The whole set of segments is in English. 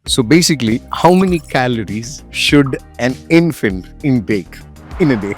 So basically, how many calories should an infant intake in a day?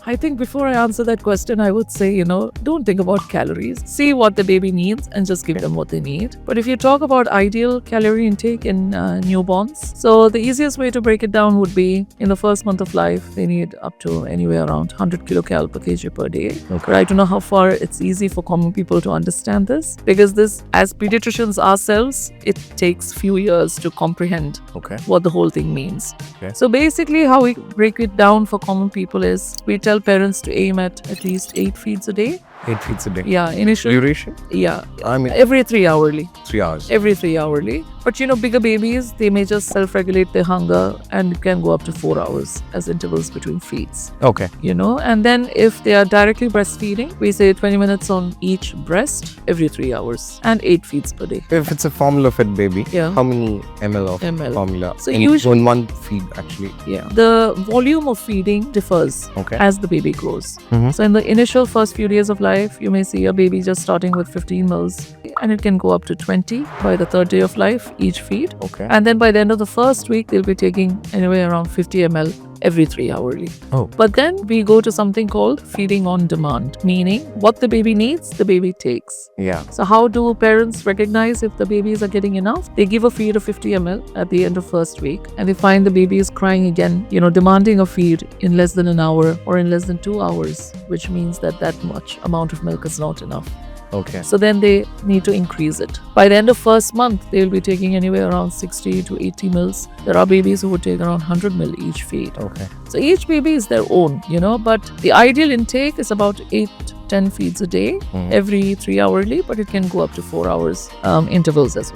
I think before I answer that question, I would say, don't think about calories. See what the baby needs and just give them what they need. But if you talk about ideal calorie intake in newborns, so the easiest way to break it down would be in the first month of life, they need up to anywhere around 100 kilocal per kg per day. Okay. But I don't know how far it's easy for common people to understand this, because this, as pediatricians ourselves, it takes few years to comprehend Okay. what the whole thing means. Okay. So basically, how we break it down for common people is we tell parents to aim at least 8 feeds a day. 8 feeds a day. Yeah, initially. Duration? Yeah, I mean, every 3 hourly. 3 hours. Every 3 hourly. But bigger babies, they may just self-regulate their hunger and it can go up to 4 hours as intervals between feeds. Okay. And then if they are directly breastfeeding, we say 20 minutes on each breast every 3 hours and 8 feeds per day. If it's a formula fed baby, Yeah. how many ml of ml. formula? So in usually- one feed actually. Yeah. The volume of feeding differs Okay. as the baby grows. Mhm. So in the initial first few days of life, you may see a baby just starting with 15 mils and it can go up to 20 by the third day of life, each feed. Okay. And then by the end of the first week, they'll be taking anywhere around 50 ml every 3 hourly. Oh. But then we go to something called feeding on demand, meaning what the baby needs, the baby takes. Yeah. So how do parents recognize if the babies are getting enough? They give a feed of 50 ml at the end of first week and they find the baby is crying again, demanding a feed in less than an hour or in less than 2 hours, which means that much amount of milk is not enough. Okay. So then they need to increase it. By the end of first month, they will be taking anywhere around 60 to 80 mils. There are babies who would take around 100 mil each feed. Okay. So each baby is their own, but the ideal intake is about 8 to 10 feeds a day, every 3 hourly, but it can go up to 4 hours intervals as well.